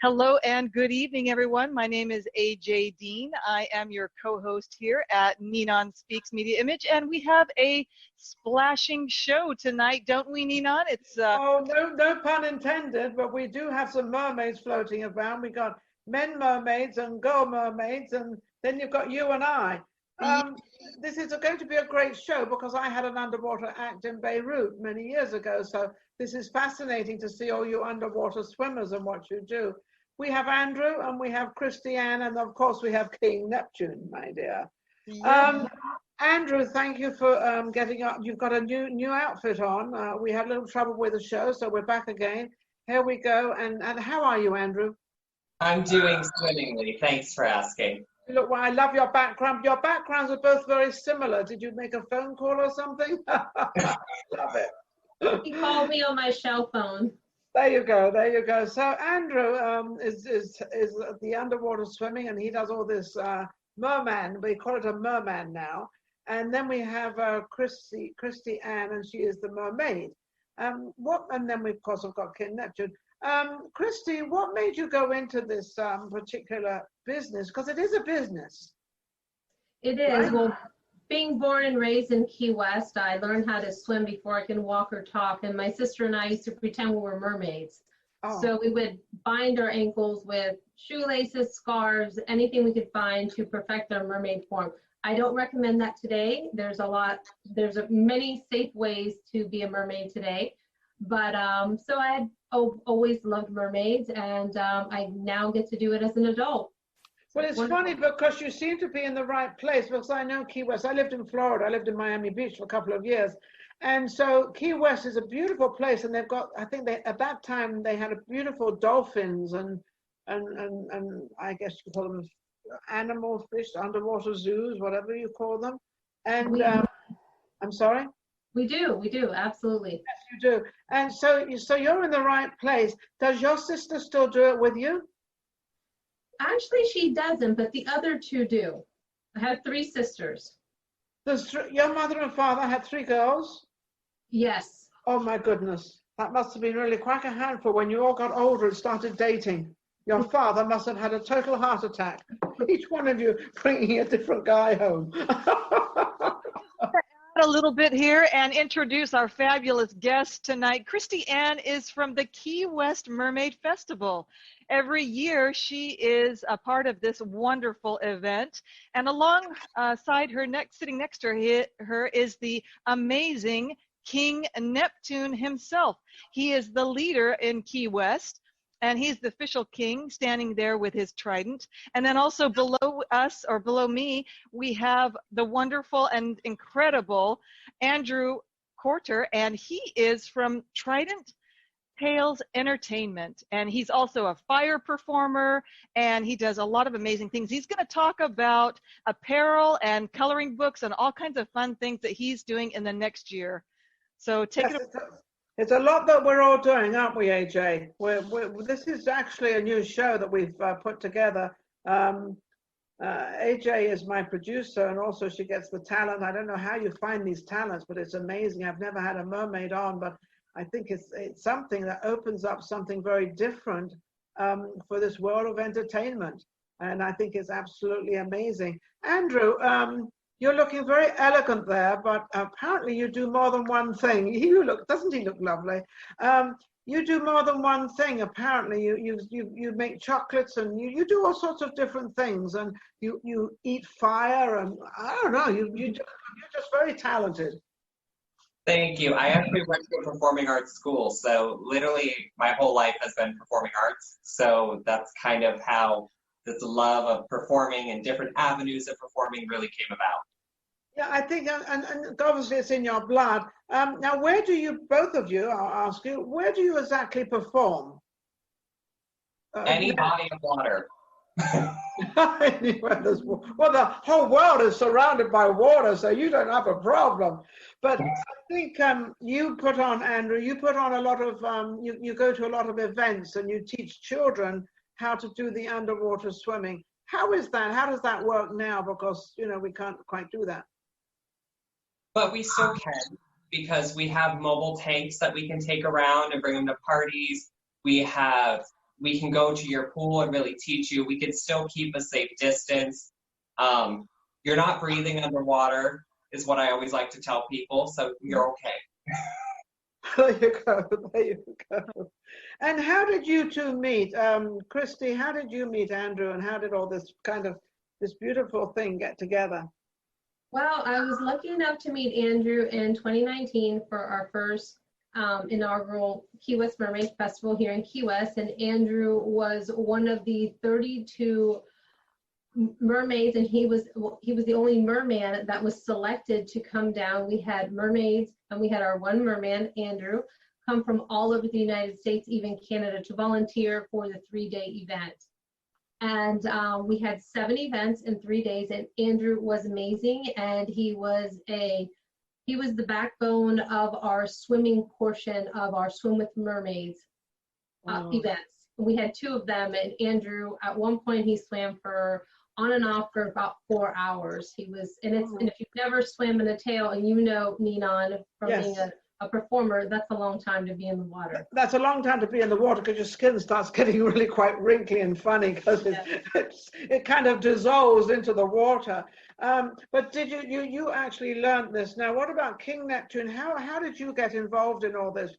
Hello and good evening, everyone. My name is AJ Dean. I am your co-host here at Ninon Speaks Media Image, and we have a splashing show tonight, don't we, Ninon? Oh, no pun intended, but we do have some mermaids floating around. We got men mermaids and girl mermaids, and then you've got you and I. This is going to be a great show because I had an underwater act in Beirut many years ago. So this is fascinating to see all you underwater swimmers and what you do. We have Andrew and we have Kristi Ann, and of course we have King Neptune, my dear. Yeah. Andrew, thank you for getting up. You've got a new outfit on. We had a little trouble with the show, so we're back again. Here we go. And how are you, Andrew? I'm doing swimmingly. Thanks for asking. Look, well, I love your background. Your backgrounds are both very similar. Did you make a phone call or something? Love it. He called me on my cell phone. There you go. There you go. So Andrew is the underwater swimming, and he does all this merman. We call it a merman now. And then we have Kristi Ann, and she is the mermaid. And then we of course have got King Neptune. Kristi, what made you go into this particular business? Because it is a business. It is. Right? Well, being born and raised in Key West, I learned how to swim before I can walk or talk. And my sister and I used to pretend we were mermaids. Oh. So we would bind our ankles with shoelaces, scarves, anything we could find to perfect our mermaid form. I don't recommend that today. There's many safe ways to be a mermaid today. But so I had always loved mermaids, and I now get to do it as an adult. Well, it's funny because you seem to be in the right place, because I know Key West. I lived in Florida. I lived in Miami Beach for a couple of years. And so Key West is a beautiful place, and they've got, I think at that time they had a beautiful dolphins and I guess you call them animal fish, underwater zoos, whatever you call them. And I'm sorry? We do, absolutely. Yes, you do. And so you're in the right place. Does your sister still do it with you? Actually, she doesn't, but the other two do. I have three sisters. Your mother and father had three girls? Yes. Oh my goodness. That must have been really quite a handful when you all got older and started dating. Your father must have had a total heart attack. Each one of you bringing a different guy home. A little bit here and introduce our fabulous guest tonight. Kristi Ann is from the Key West Mermaid Festival. Every year she is a part of this wonderful event, and alongside her, sitting next to her is the amazing King Neptune himself. He is the leader in Key West, and he's the official king standing there with his trident. And then also below us, or below me, we have the wonderful and incredible Andrew Cortez, and he is from Trident Tails Entertainment. And he's also a fire performer, and he does a lot of amazing things. He's going to talk about apparel and coloring books and all kinds of fun things that he's doing in the next year. So take it away. It's a lot that we're all doing, aren't we, AJ? This is actually a new show that we've put together. AJ is my producer, and also she gets the talent. I don't know how you find these talents, but it's amazing. I've never had a mermaid on, but I think it's something that opens up something very different for this world of entertainment. And I think it's absolutely amazing. Andrew, you're looking very elegant there, but apparently you do more than one thing. Doesn't he look lovely? You do more than one thing. Apparently, you make chocolates, and you do all sorts of different things, and you eat fire, and I don't know. You're just very talented. Thank you. I actually went to a performing arts school, so literally my whole life has been performing arts. So that's kind of how this love of performing and different avenues of performing really came about. Yeah, I think, and obviously it's in your blood. Now, where do you, both of you, I'll ask you, where do you exactly perform? Any body of water. Anywhere there's, well, the whole world is surrounded by water, so you don't have a problem. But I think you put on, Andrew, you put on a lot of, you go to a lot of events and you teach children how to do the underwater swimming. How is that? How does that work now? Because, we can't quite do that. But we still can, because we have mobile tanks that we can take around and bring them to parties. We have we can go to your pool and really teach you. We can still keep a safe distance. You're not breathing underwater is what I always like to tell people, so you're okay. There you go, there you go. And how did you two meet? Kristi, how did you meet Andrew, and how did all this this beautiful thing get together? Well, I was lucky enough to meet Andrew in 2019 for our first inaugural Key West Mermaid Festival here in Key West, and Andrew was one of the 32 mermaids, and he was the only merman that was selected to come down. We had mermaids, and we had our one merman, Andrew, come from all over the United States, even Canada, to volunteer for the 3-day event. And we had 7 events in 3 days, and Andrew was amazing, and he was the backbone of our swimming portion of our Swim with Mermaids events. We had 2 of them, and Andrew, at one point, he swam for on and off for about 4 hours. He was, and if you've never swam in a tail, and you know, Ninon, from being a performer, that's a long time to be in the water. That's a long time to be in the water, because your skin starts getting really quite wrinkly and funny, because it kind of dissolves into the water. But did you actually learned this? Now, what about King Neptune? How did you get involved in all this?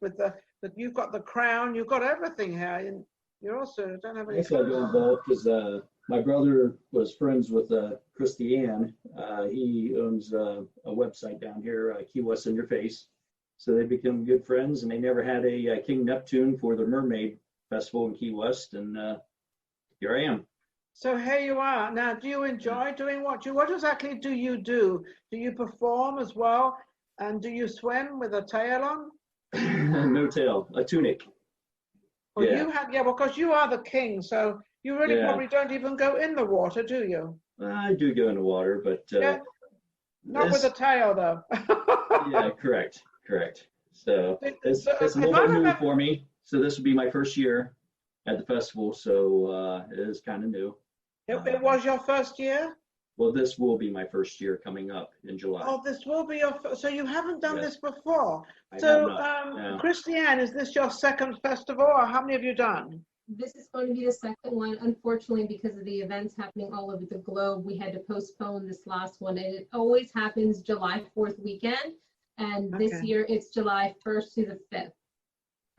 You've got the crown, you've got everything here, and you also don't have any. Yes, I got involved because my brother was friends with Kristi Ann. He owns a website down here, Key West in Your Face. So they became good friends, and they never had a King Neptune for the Mermaid Festival in Key West, and here I am. So here you are. Now, do you enjoy doing what exactly do you do? Do you perform as well? And do you swim with a tail on? No tail, a tunic. Well, because you are the king, so you really probably don't even go in the water, do you? I do go in the water, but not with a tail, though. Yeah, correct. So it's a little bit new for me. So this will be my first year at the festival, so it is kind of new. It was your first year? Well, this will be my first year coming up in July. Oh, this will be your so you haven't done this before. Kristi Ann, is this your second festival, or how many have you done? This is going to be the second one. Unfortunately, because of the events happening all over the globe, we had to postpone this last one. And it always happens July 4th weekend. And this year it's July 1st to the 5th.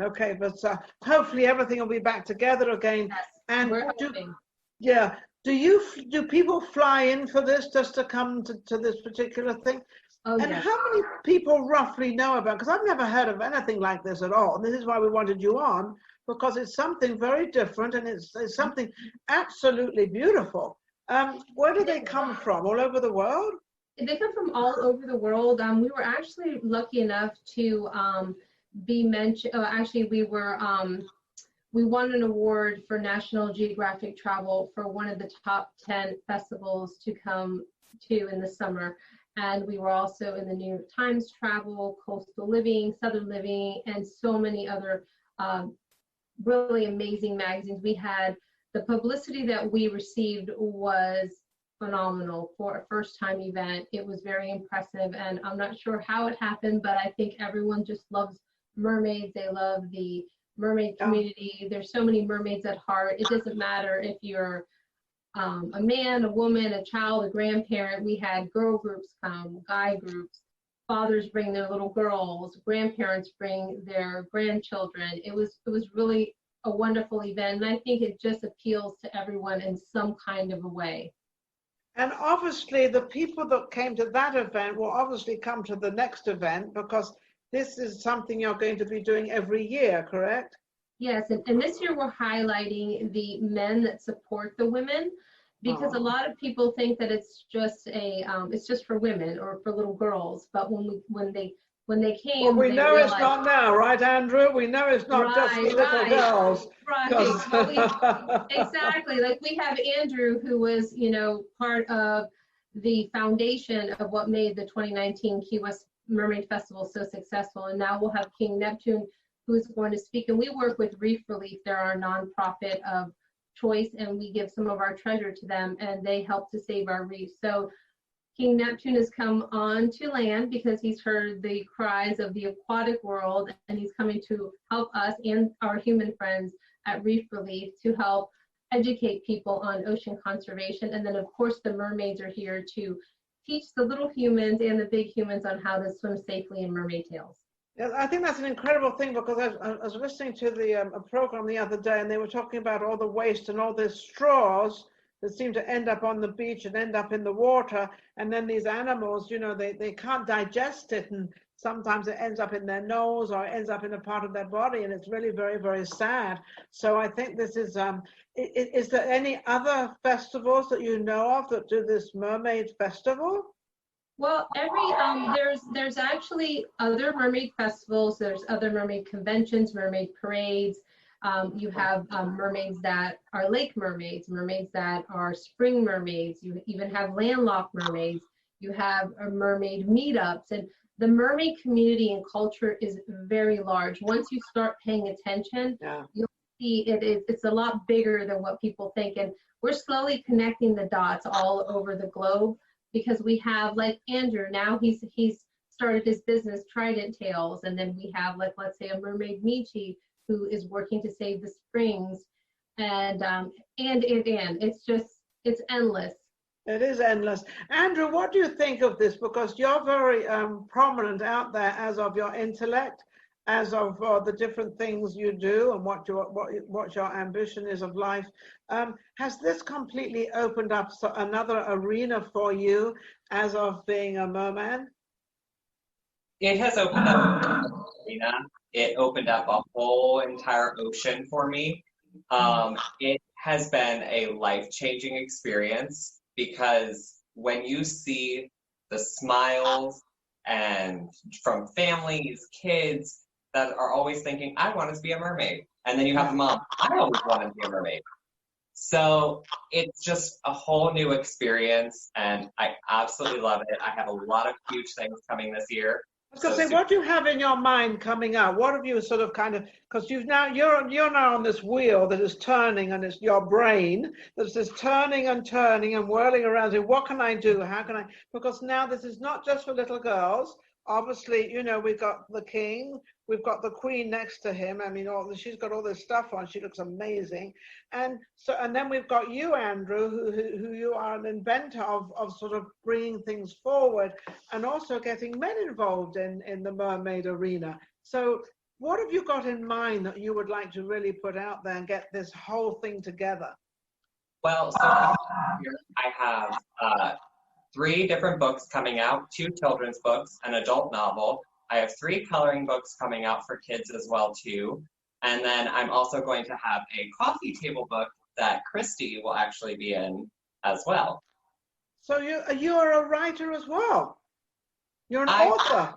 Okay, but hopefully everything will be back together again. Yes, and we're hoping. Do people fly in for this just to come to this particular thing? Oh, and yes. How many people roughly know about? Because I've never heard of anything like this at all. And this is why we wanted you on, because it's something very different, and it's something absolutely beautiful. Where do they come from? All over the world? They come from all over the world. We were actually lucky enough to be mentioned. Actually, we won an award for National Geographic Travel for one of the top 10 festivals to come to in the summer. And we were also in the New York Times Travel, Coastal Living, Southern Living, and so many other really amazing magazines. We had the publicity that we received was phenomenal for a first-time event. It was very impressive, and I'm not sure how it happened, but I think everyone just loves mermaids. They love the mermaid community. There's so many mermaids at heart. It doesn't matter if you're a man, a woman, a child, a grandparent. We had girl groups come, guy groups. Fathers bring their little girls. Grandparents bring their grandchildren. It was really a wonderful event, and I think it just appeals to everyone in some kind of a way. And obviously, the people that came to that event will obviously come to the next event, because this is something you're going to be doing every year, correct? Yes, and this year we're highlighting the men that support the women, because a lot of people think that it's just it's just for women or for little girls. But when they came, well, we know it's not now, right, Andrew? We know it's not just for little girls. Right. Exactly. Like we have Andrew, who was, part of the foundation of what made the 2019 Key West Mermaid Festival so successful. And now we'll have King Neptune, who's going to speak. And we work with Reef Relief. They're our nonprofit of choice, and we give some of our treasure to them, and they help to save our reef. So King Neptune has come on to land because he's heard the cries of the aquatic world, and he's coming to help us and our human friends at Reef Relief to help educate people on ocean conservation. And then of course the mermaids are here to teach the little humans and the big humans on how to swim safely in mermaid tails. Yeah, I think that's an incredible thing, because I was listening to a program the other day, and they were talking about all the waste and all the straws that seem to end up on the beach and end up in the water. And then these animals, you know, they can't digest it, and sometimes it ends up in their nose or it ends up in a part of their body, and it's really very, very sad. So I think this is there any other festivals that you know of that do this mermaid festival? Well, there's actually other mermaid festivals, there's other mermaid conventions, mermaid parades. You have mermaids that are lake mermaids, mermaids that are spring mermaids. You even have landlocked mermaids. You have mermaid meetups, and the mermaid community and culture is very large. Once you start paying attention, you'll see it's a lot bigger than what people think. And we're slowly connecting the dots all over the globe, because we have, like Andrew, now he's started his business Trident Tails, and then we have, like, let's say a mermaid Michi who is working to save the springs, and it's endless. It is endless. Andrew, what do you think of this? Because you're very prominent out there as of your intellect, as of the different things you do, and what your ambition is of life. Has this completely opened up another arena for you as of being a merman? It has opened up an arena. It opened up a whole entire ocean for me. It has been a life-changing experience, because when you see the smiles and from families, kids that are always thinking, I want to be a mermaid. And then you have the mom, I always wanted to be a mermaid. So it's just a whole new experience, and I absolutely love it. I have a lot of huge things coming this year. I was going to say, what do you have in your mind coming up? What have you sort of because you're now on this wheel that is turning, and it's your brain that's just turning and turning and whirling around. So what can I do? How can I? Because now this is not just for little girls. Obviously, you know, we've got the king, we've got the queen next to him. I mean, she's got all this stuff on. She looks amazing. And then we've got you, Andrew, who you are an inventor of sort of bringing things forward, and also getting men involved in the mermaid arena. So what have you got in mind that you would like to really put out there and get this whole thing together? Well, so here I have 3 different books coming out, 2 children's books, an adult novel. I have 3 coloring books coming out for kids as well too. And then I'm also going to have a coffee table book that Kristi will actually be in as well. So you're a writer as well. You're an author.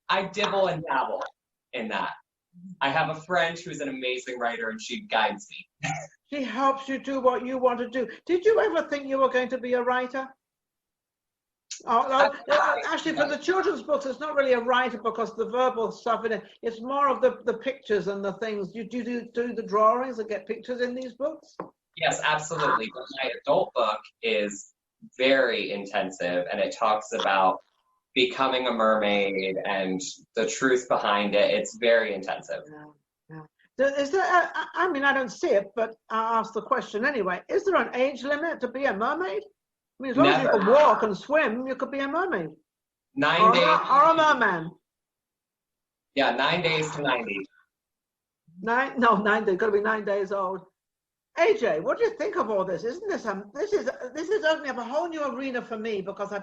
I dibble and dabble in that. I have a friend who's an amazing writer, and she guides me. She helps you do what you want to do. Did you ever think you were going to be a writer? Actually, for the children's books, it's not really a writer, because the verbal stuff in it, it's more of the pictures and the things. You do the drawings and get pictures in these books? Yes, absolutely. But my adult book is very intensive, and it talks about becoming a mermaid and the truth behind it. It's very intensive. Yeah. Is there, I mean, I don't see it, but I'll ask the question anyway. Is there an age limit to be a mermaid? I mean, as long as you can walk and swim, you could be a mermaid. 9 days. Or a merman. Yeah, 9 days to 90. 9 days. Got to be 9 days old. AJ, what do you think of all this? Isn't this this is opening up a whole new arena for me, because I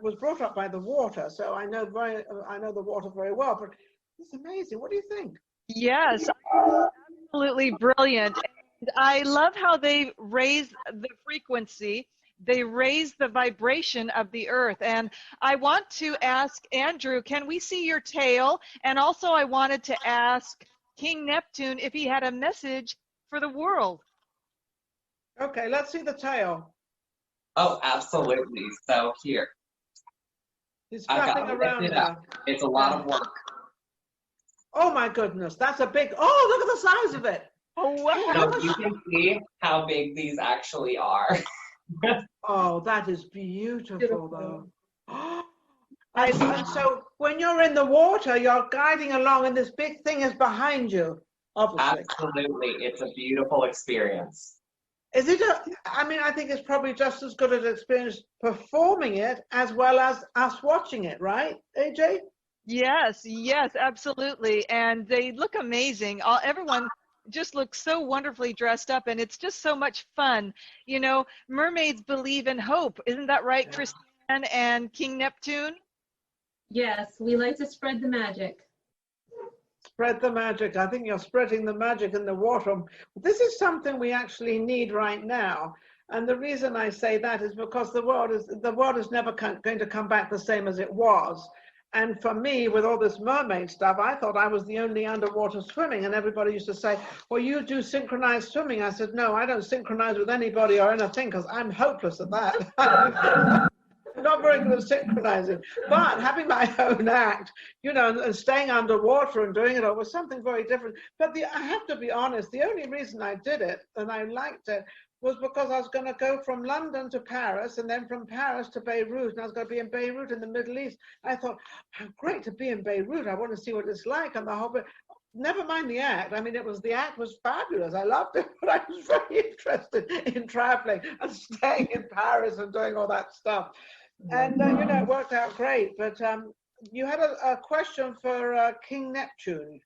was brought up by the water, so I know the water very well. But it's amazing. What do you think? Yes, absolutely brilliant. And I love how they raise the frequency. They raise the vibration of the earth. And I want to ask Andrew, can we see your tail? And also I wanted to ask King Neptune if he had a message for the world. Okay, let's see the tail. Oh, absolutely. So here. He's flapping around now. It's a lot of work. Oh my goodness, that's a big, oh, look at the size of it. Oh, wow. So you can see how big these actually are. Oh, that is beautiful though. And so when you're in the water, you're guiding along and this big thing is behind you. obviously. Absolutely. It's a beautiful experience. Is it I mean, I think it's probably just as good an experience performing it as well as us watching it, right, AJ? Yes, yes, absolutely. And they look amazing. Everyone just looks so wonderfully dressed up, and it's just so much fun. You know, mermaids believe in hope. Isn't that right, Kristi Ann and King Neptune? Yes, we like to spread the magic. Spread the magic. I think you're spreading the magic in the water. This is something we actually need right now. And the reason I say that is because the world is never going to come back the same as it was. And for me, with all this mermaid stuff, I thought I was the only underwater swimming. And everybody used to say, well, you do synchronized swimming. I said, no, I don't synchronize with anybody or anything because I'm hopeless at that. I'm not very good at synchronizing. But having my own act, you know, and staying underwater and doing it was something very different. But I have to be honest, the only reason I did it and I liked it was because I was going to go from London to Paris and then from Paris to Beirut, and I was going to be in Beirut in the Middle East. I thought, how great to be in Beirut. I want to see what it's like, and the whole bit. Never mind the act. I mean, the act was fabulous. I loved it, but I was very interested in traveling and staying in Paris and doing all that stuff. And, you know, it worked out great. But you had a question for King Neptune.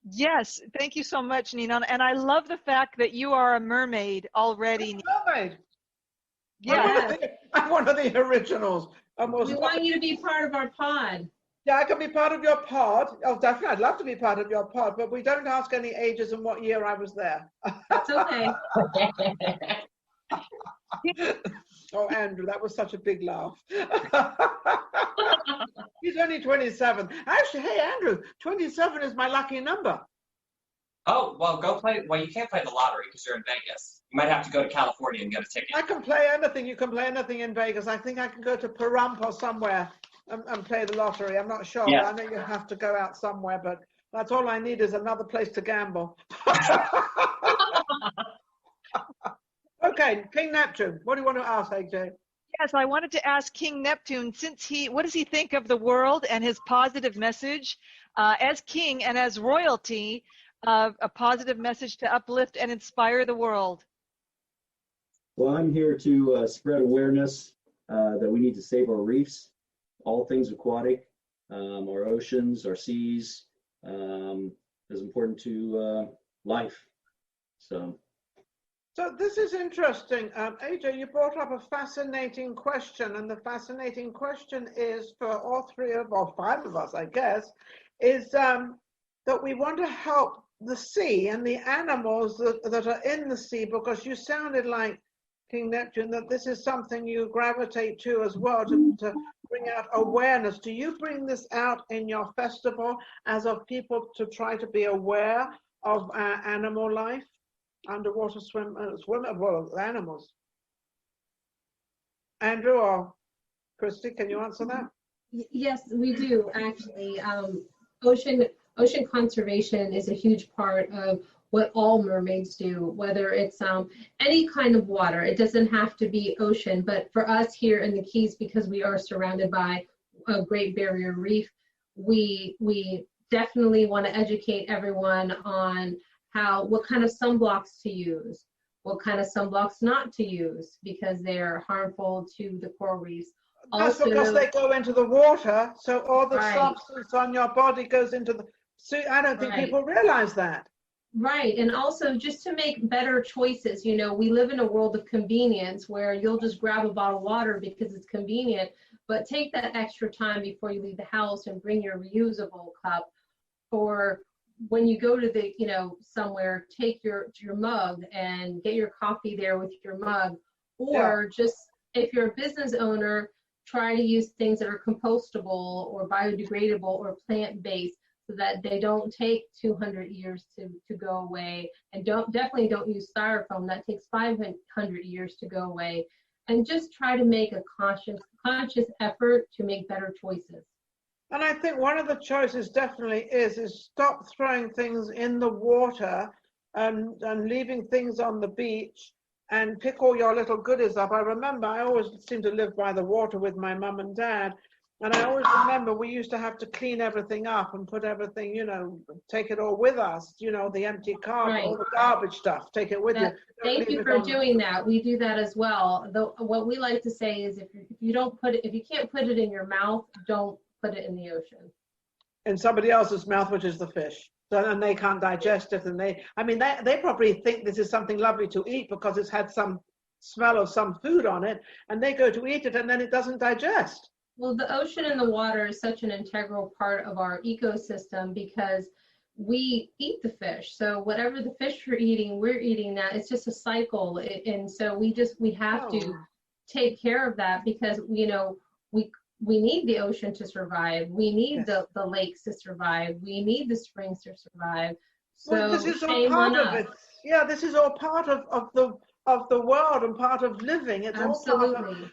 Yes, thank you so much, Ninon. And I love the fact that you are a mermaid already. Mermaid. Yeah. I'm one of the originals. We want you to be part of our pod. Yeah, I can be part of your pod. Oh, definitely. I'd love to be part of your pod, but we don't ask any ages and what year I was there. That's okay. Oh, Andrew, that was such a big laugh. He's only 27. Actually, hey, Andrew, 27 is my lucky number. Oh, well, go play. Well, you can't play the lottery because you're in Vegas. You might have to go to California and get a ticket. I can play anything. You can play anything in Vegas. I think I can go to Pahrump or somewhere and play the lottery. I'm not sure. Yeah. I know you have to go out somewhere, but that's all I need is another place to gamble. Okay, King Neptune. What do you want to ask, AJ? Yes, I wanted to ask King Neptune, what does he think of the world and his positive message as king and as royalty, a positive message to uplift and inspire the world? Well, I'm here to spread awareness that we need to save our reefs, all things aquatic, our oceans, our seas, is important to life. So this is interesting. AJ, you brought up a fascinating question, and the fascinating question is for all five of us, I guess, is that we want to help the sea and the animals that are in the sea, because you sounded like, King Neptune, that this is something you gravitate to as well, to bring out awareness. Do you bring this out in your festival as of people to try to be aware of animal life? Underwater well, animals. Andrew or Kristi, can you answer that? Yes, we do actually. Ocean conservation is a huge part of what all mermaids do, whether it's any kind of water. It doesn't have to be ocean, but for us here in the Keys, because we are surrounded by a Great Barrier Reef, we definitely want to educate everyone on what kind of sunblocks to use, what kind of sunblocks not to use, because they're harmful to the coral reefs. That's Also, because they go into the water, so all the Right. substance on your body goes into the. See, I don't think Right. people realize that. Right, and also just to make better choices. You know, we live in a world of convenience where you'll just grab a bottle of water because it's convenient, but take that extra time before you leave the house and bring your reusable cup, or when you go to the, somewhere, take your mug and get your coffee there with your mug, or just if you're a business owner, try to use things that are compostable or biodegradable or plant-based, so that they don't take 200 years to go away, and definitely don't use styrofoam. That takes 500 years to go away. And just try to make a conscious effort to make better choices. And I think one of the choices definitely is stop throwing things in the water and leaving things on the beach, and pick all your little goodies up. I remember I always seemed to live by the water with my mum and dad, And I always remember we used to have to clean everything up and put everything, you know, take it all with us, you know, the empty carpet, all the garbage stuff, take it with you. Thank you for doing that. We do that as well. What we like to say is if you don't put it, if you can't put it in your mouth, don't put it in the ocean. In somebody else's mouth, which is the fish. So, and they can't digest it. And they probably think this is something lovely to eat because it's had some smell of some food on it, and they go to eat it and then it doesn't digest. Well, the ocean and the water is such an integral part of our ecosystem because we eat the fish. So whatever the fish we're eating that. It's just a cycle. And so we have to take care of that because, you know, we need the ocean to survive. We need the lakes to survive. We need the springs to survive. So well, this is all part of it. Yeah, this is all part of the world and part of living. It's absolutely. All part of,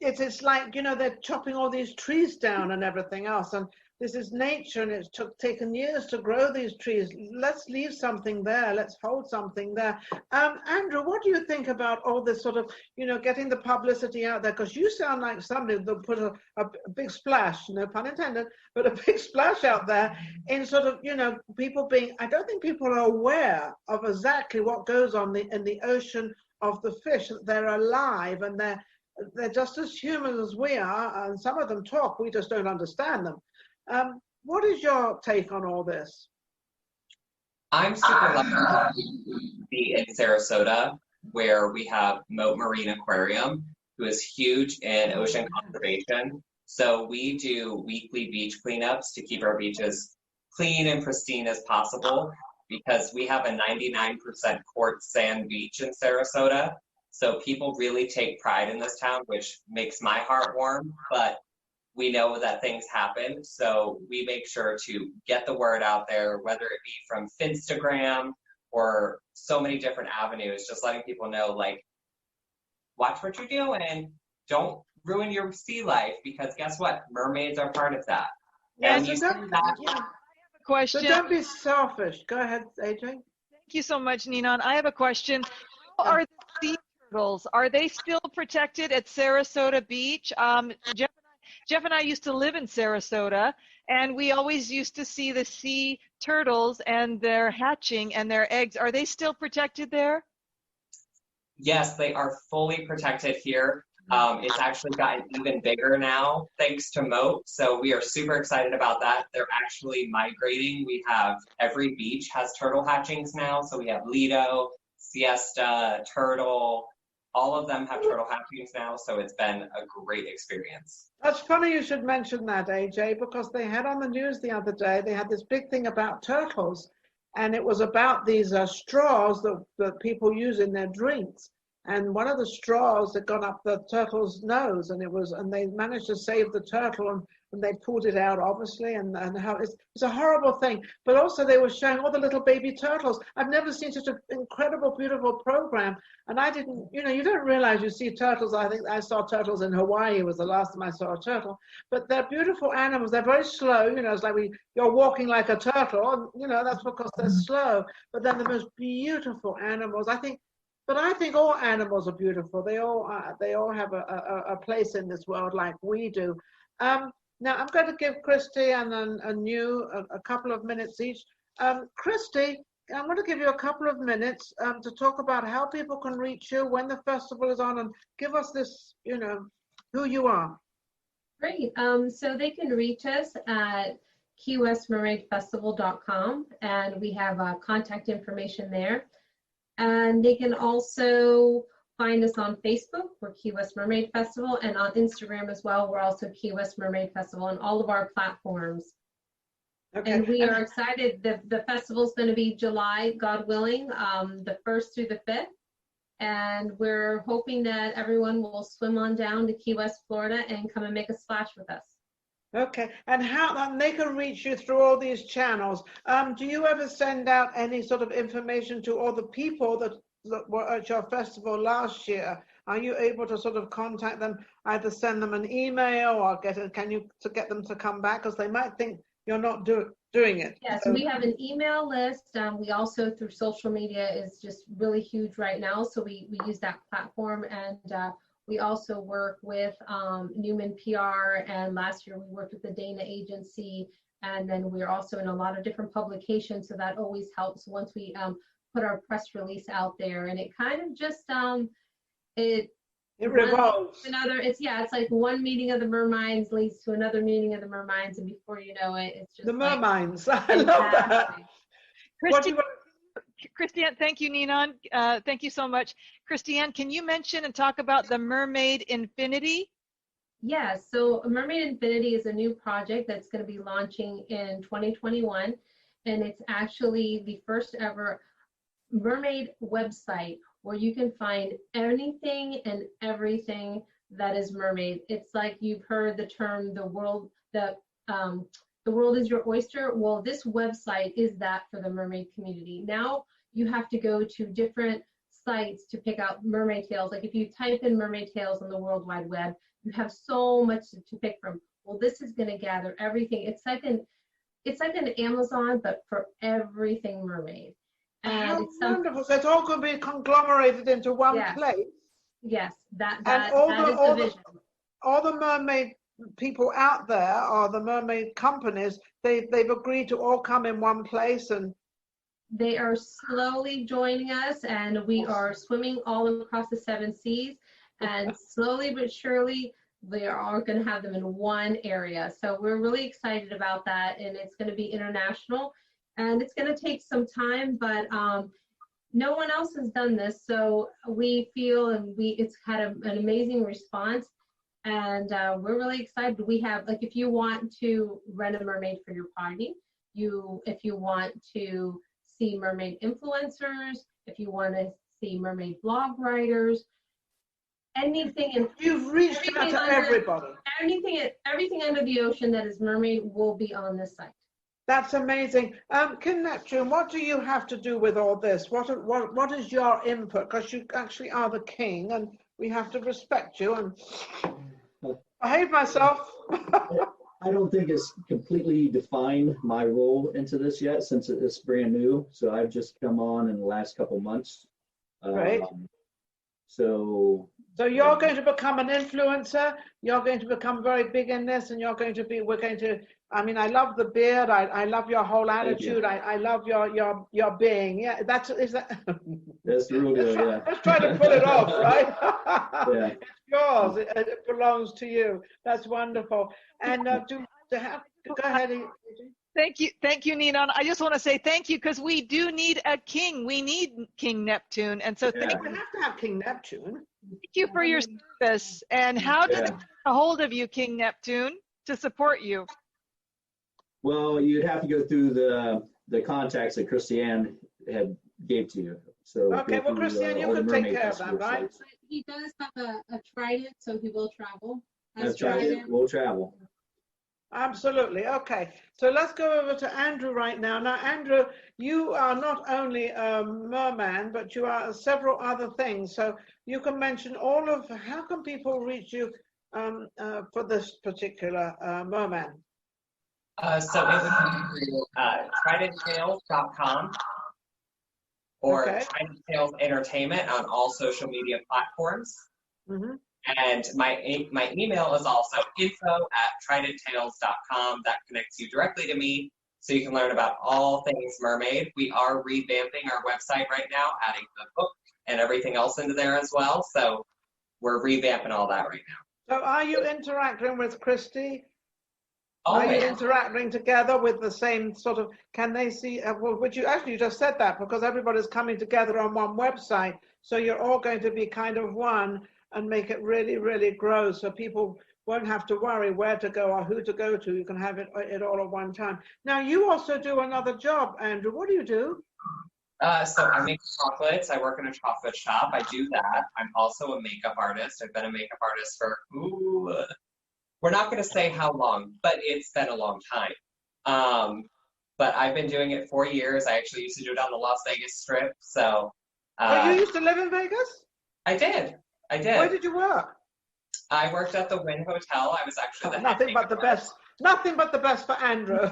it's like, you know, they're chopping all these trees down and everything else. And this is nature, and it's taken years to grow these trees. Let's leave something there. Let's hold something there. Andrew, what do you think about all this sort of, you know, getting the publicity out there? Because you sound like somebody that put a big splash, no pun intended, but a big splash out there in sort of, you know, people being, I don't think people are aware of exactly what goes on in the ocean of the fish. They're alive and they're just as human as we are, and some of them talk, we just don't understand them. What is your take on all this? I'm super lucky to be in Sarasota, where we have Moat Marine Aquarium, who is huge in ocean conservation. So we do weekly beach cleanups to keep our beaches clean and pristine as possible, because we have a 99% quartz sand beach in Sarasota. So people really take pride in this town, which makes my heart warm, but we know that things happen. So we make sure to get the word out there, whether it be from Finstagram or so many different avenues, just letting people know, like, watch what you're doing. Don't ruin your sea life, because guess what? Mermaids are part of that. Yes, I have a question. So don't be selfish. Go ahead, AJ. Thank you so much, Ninon. I have a question. How are the sea turtles? Are they still protected at Sarasota Beach? Jeff and I used to live in Sarasota, and we always used to see the sea turtles and their hatching and their eggs. Are they still protected there? Yes, they are fully protected here. It's actually gotten even bigger now, thanks to Moat. So we are super excited about that. They're actually migrating. We have, every beach has turtle hatchings now. So we have Lido, Siesta, Turtle, all of them have turtle hatchings now. So it's been a great experience. That's funny you should mention that, AJ, because they had on the news the other day, they had this big thing about turtles, and it was about these straws that people use in their drinks. And one of the straws had gone up the turtle's nose, and they managed to save the turtle, and they pulled it out, obviously, and how it's a horrible thing. But also they were showing all the little baby turtles. I've never seen such an incredible, beautiful program. And I didn't, you know, you don't realize you see turtles. I think I saw turtles in Hawaii, was the last time I saw a turtle. But they're beautiful animals. They're very slow, you know, it's like you're walking like a turtle, and, you know, that's because they're slow. But then the most beautiful animals, I think all animals are beautiful. They all have a place in this world like we do. Now I'm going to give Kristi and you a couple of minutes each. Kristi, I'm going to give you a couple of minutes to talk about how people can reach you when the festival is on, and give us this, you know, who you are. Great. So they can reach us at keywestmermaidfestival.com, and we have contact information there. And they can also find us on Facebook, we're Key West Mermaid Festival, and on Instagram as well, we're also Key West Mermaid Festival on all of our platforms. Okay. And we are excited. The festival is going to be July, God willing, the 1st through the 5th. And we're hoping that everyone will swim on down to Key West, Florida, and come and make a splash with us. Okay, and how they can reach you through all these channels. Do you ever send out any sort of information to all the people that were at your festival last year? Are you able to sort of contact them, either send them an email or get them to come back, because they might think you're not doing it? Yes, so we have an email list. We also, through social media, is just really huge right now. So we use that platform, and We also work with Newman PR, and last year we worked with the Dana Agency, and then we're also in a lot of different publications, so that always helps once we put our press release out there. And it kind of just it revolves. It's like one meeting of the Merminds leads to another meeting of the Merminds, and before you know it, it's just The like, Merminds. I love that. Kristi Ann, thank you, Ninon. Thank you so much. Kristi Ann, can you mention and talk about the Mermaid Infinity? Yes, so Mermaid Infinity is a new project that's going to be launching in 2021, and it's actually the first ever mermaid website where you can find anything and everything that is mermaid. It's like you've heard the term the world is your oyster. Well, this website is that for the mermaid community. Now you have to go to different sites to pick out mermaid tales. Like if you type in mermaid tales on the World Wide Web, you have so much to pick from. Well, this is going to gather everything. It's like an Amazon, but for everything mermaid. And it's wonderful. So it's all going to be conglomerated into one place. Yes, that and is the vision. All the mermaid people out there, or the mermaid companies, they've agreed to all come in one place, and they are slowly joining us, and we are swimming all across the 7 seas, and slowly but surely they are going to have them in one area. So we're really excited about that, and it's going to be international, and it's going to take some time, but no one else has done this, so we feel, and it's had an amazing response, and we're really excited. We have, like, if you want to rent a mermaid for your party, if you want to see mermaid influencers, if you want to see mermaid blog writers, anything. And you've reached out to everybody. Everything under the ocean that is mermaid will be on this site. That's amazing. King Neptune, what do you have to do with all this? What is your input? Because you actually are the king, and we have to respect you. And behave myself. I don't think it's completely defined my role into this yet, since it's brand new. So I've just come on in the last couple months. Right. So you're going to become an influencer. You're going to become very big in this, and we're going to. I mean, I love the beard. I love your whole attitude. I love your being. Yeah, that's that. That's the real deal. Yeah. Let's try to pull it off, right? Yeah. It's yours. It belongs to you. That's wonderful. And go ahead. Thank you, Ninon. I just want to say thank you, because we do need a king. We need King Neptune, and so thank We have to have King Neptune. you for your service. And how do they get a hold of you, King Neptune, to support you? Well, you'd have to go through the contacts that Kristi Ann had gave to you. So okay, well, Kristi Ann, you can take care of that, right? He does have a Trident, so he will travel. That's right. We'll travel. Absolutely. Okay, so let's go over to Andrew right now. Now, Andrew, you are not only a merman, but you are several other things. So you can mention how can people reach you for this particular merman? So it would be through TridentTails.com or Trident Tails Entertainment on all social media platforms. Mm-hmm. And my email is also info@TridentTails.com. That connects you directly to me, so you can learn about all things mermaid. We are revamping our website right now, adding the book and everything else into there as well. So we're revamping all that right now. So are you interacting with Kristi? Always. Are you interacting together with the same sort of, can they see, which you actually just said that, because everybody's coming together on one website. So you're all going to be kind of one and make it really, really grow. So people won't have to worry where to go or who to go to. You can have it all at one time. Now, you also do another job, Andrew. What do you do? So I make chocolates. I work in a chocolate shop. I do that. I'm also a makeup artist. I've been a makeup artist for, we're not going to say how long, but it's been a long time. But I've been doing it 4 years. I actually used to do it on the Las Vegas Strip. So. You used to live in Vegas? I did. Where did you work? I worked at the Wynn Hotel. I was actually the nothing but the best. Nothing but the best for Andrew.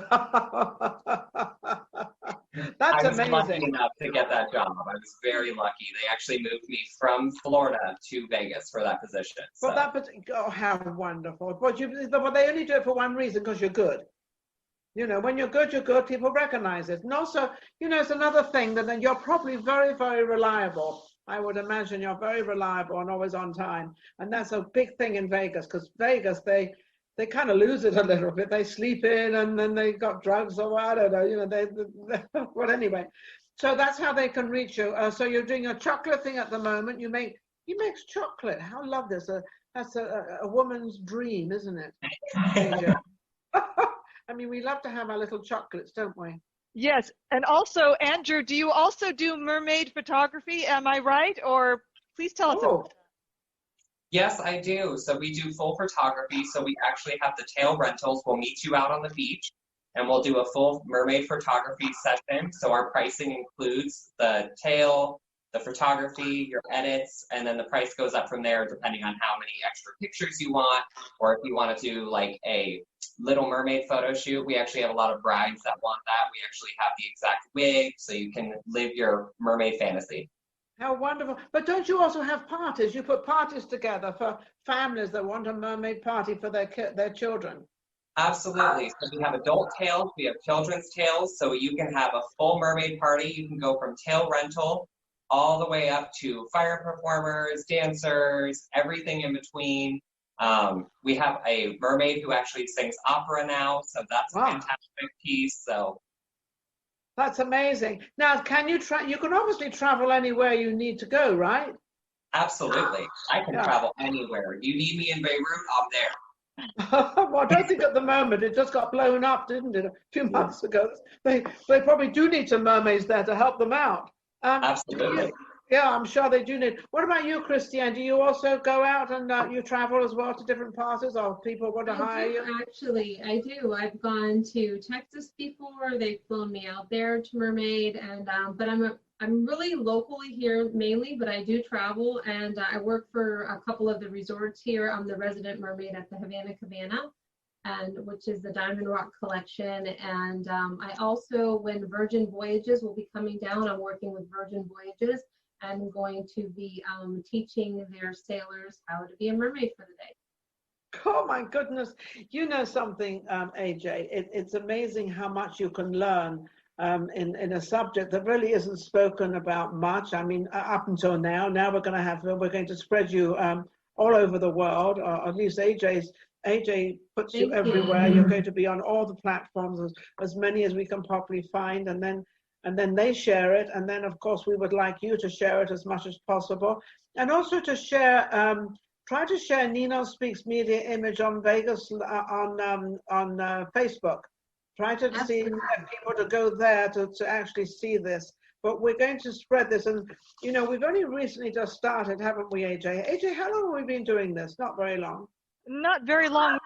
That's I was lucky amazing. enough to get that job. I was very lucky. They actually moved me from Florida to Vegas for that position. But So that, oh, how wonderful. But they only do it for one reason, because you're good. When you're good, people recognize it. And also, it's another thing that you're probably very, very reliable. I would imagine you're very reliable and always on time. And that's a big thing in Vegas, because Vegas, they kind of lose it a little bit. They sleep in and then they got drugs or I don't know, but anyway. So that's how they can reach you. So you're doing a chocolate thing at the moment. He makes chocolate. How lovely. That's a woman's dream, isn't it? AJ? I mean, we love to have our little chocolates, don't we? Yes. And also, Andrew, do you also do mermaid photography? Am I right? Or please tell us. Oh, yes, I do. So we do full photography. So we actually have the tail rentals. We'll meet you out on the beach and we'll do a full mermaid photography session. So our pricing includes the tail, the photography, your edits, and then the price goes up from there depending on how many extra pictures you want, or if you want to do like a Little Mermaid photo shoot. We actually have a lot of brides that want that. We actually have the exact wig so you can live your mermaid fantasy. how wonderful. But don't you also have parties? You put parties together for families that want a mermaid party for their children. Absolutely. So we have adult tails, we have children's tails, so you can have a full mermaid party. You can go from tail rental all the way up to fire performers, dancers, everything in between. We have a mermaid who actually sings opera now, so that's a fantastic piece. So that's amazing. Now, can you you can obviously travel anywhere you need to go, right? Absolutely. I can travel anywhere. You need me in Beirut, I'm there. Well, I don't think at the moment. It just got blown up, didn't it, a few months ago? They probably do need some mermaids there to help them out. Absolutely. Yeah, I'm sure they do need. What about you, Kristi Ann? Do you also go out and you travel as well to different parties, or people want to hire you? Actually, I do. I've gone to Texas before. They've flown me out there to Mermaid, and but I'm really locally here mainly, but I do travel, and I work for a couple of the resorts here. I'm the resident mermaid at the Havana Cabana, and which is the Diamond Rock Collection. And I also, when Virgin Voyages will be coming down, I'm working with Virgin Voyages. I'm going to be teaching their sailors how to be a mermaid for the day. Oh my goodness. You know something, AJ, it's amazing how much you can learn in a subject that really isn't spoken about much. I mean, up until now we're going to spread you all over the world, or at least AJ puts you everywhere. You're going to be on all the platforms, as many as we can probably find, and then they share it. And then, of course, we would like you to share it as much as possible. And also to share, try to share Ninon Speaks Media image on Vegas, on Facebook. Try to get people to go there to actually see this. But we're going to spread this. And, we've only recently just started, haven't we, AJ? AJ, how long have we been doing this? Not very long. Not very long.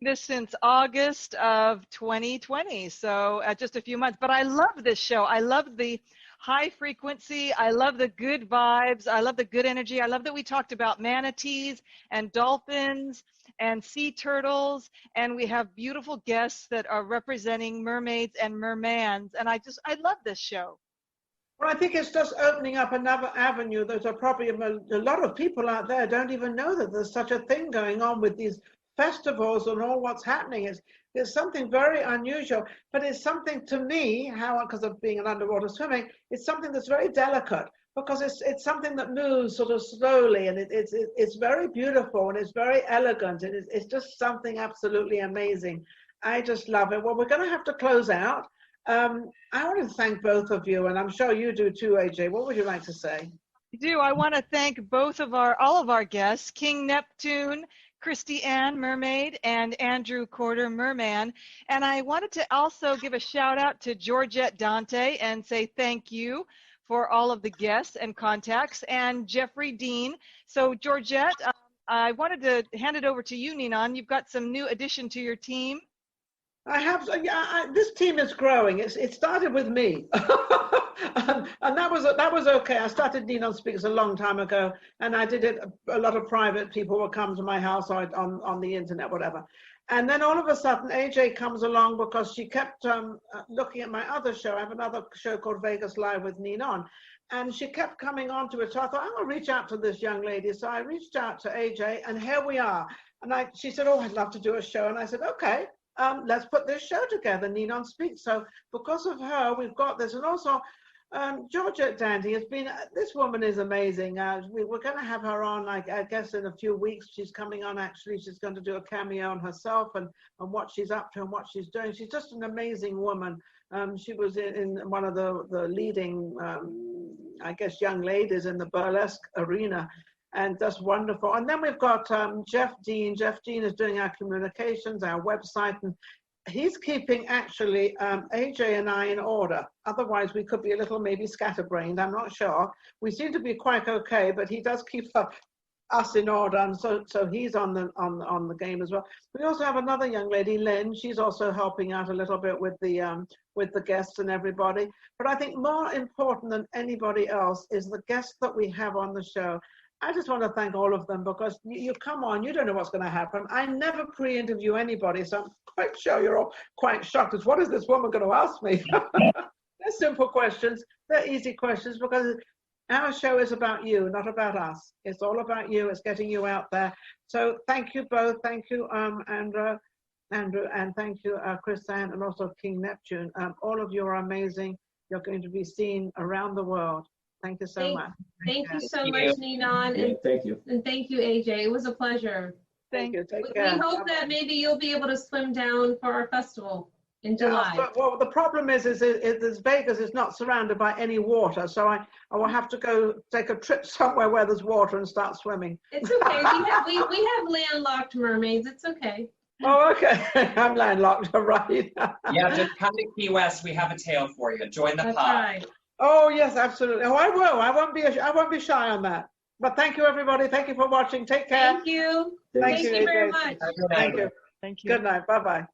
This since August of 2020, so just a few months. But I love this show. I love the high frequency. I love the good vibes. I love the good energy. I love that we talked about manatees and dolphins and sea turtles, and we have beautiful guests that are representing mermaids and mermans. And I love this show. Well, I think it's just opening up another avenue. There's probably a lot of people out there don't even know that there's such a thing going on with these festivals and all what's happening. It's something very unusual, but it's something to me, because of being an underwater swimming, it's something that's very delicate, because it's something that moves sort of slowly, and it's very beautiful, and it's very elegant, and it's just something absolutely amazing. I just love it. Well, we're going to have to close out. I want to thank both of you, and I'm sure you do too, AJ. What would you like to say? I do. I want to thank all of our guests, King Neptune, Kristi Ann, Mermaid, and Andrew Corder, Merman. And I wanted to also give a shout out to Georgette Dante and say thank you for all of the guests and contacts, and Jeffrey Dean. So Georgette, I wanted to hand it over to you, Ninon. You've got some new addition to your team. I have. This team is growing. It started with me, and that was okay. I started Ninon Speaks a long time ago, and I did it. A lot of private people would come to my house or on the internet, whatever. And then all of a sudden, AJ comes along because she kept looking at my other show. I have another show called Vegas Live with Ninon. And she kept coming on to it. So I thought, I'm going to reach out to this young lady. So I reached out to AJ, and here we are. And she said, oh, I'd love to do a show. And I said, okay, let's put this show together, Ninon Speaks. So because of her, we've got this. And also, Georgia Dandy has been, this woman is amazing. We're going to have her on, I guess, in a few weeks. She's coming on, actually. She's going to do a cameo on herself and what she's up to and what she's doing. She's just an amazing woman. She was in one of the leading, I guess, young ladies in the burlesque arena, and that's wonderful. And then we've got Jeff Dean. Jeff Dean is doing our communications, our website, and he's keeping actually AJ and I in order. Otherwise, we could be a little maybe scatterbrained. I'm not sure. We seem to be quite okay, but he does keep us in order, and so he's on the game as well. We also have another young lady, Lynn. She's also helping out a little bit with the guests and everybody. But I think more important than anybody else is the guests that we have on the show. I just want to thank all of them, because you come on, you don't know what's going to happen. I never pre-interview anybody, so I'm quite sure you're all quite shocked as what is this woman going to ask me? They're simple questions. They're easy questions, because our show is about you, not about us. It's all about you. It's getting you out there. So thank you both. Thank you, Andrew, and thank you, Kristi Ann, and also King Neptune. All of you are amazing. You're going to be seen around the world. Thank you so much. Thank you so much, Ninon. Yeah, thank you. And thank you, AJ. It was a pleasure. Thank you. Take We care. hope that maybe you'll be able to swim down for our festival in July. Well, the problem is Vegas is not surrounded by any water, so I will have to go take a trip somewhere where there's water and start swimming. It's okay. We have landlocked mermaids. It's okay. Oh, okay. I'm landlocked, right? Yeah, just come to Key West. We have a tail for you. Join the That's pod. right. Oh, yes, absolutely. Oh, I will. I won't be shy on that. But thank you, everybody. Thank you for watching. Take care. Thank you. Thank you very AJ. much. Have a good night. Thank you. Thank you. Good night. Bye-bye.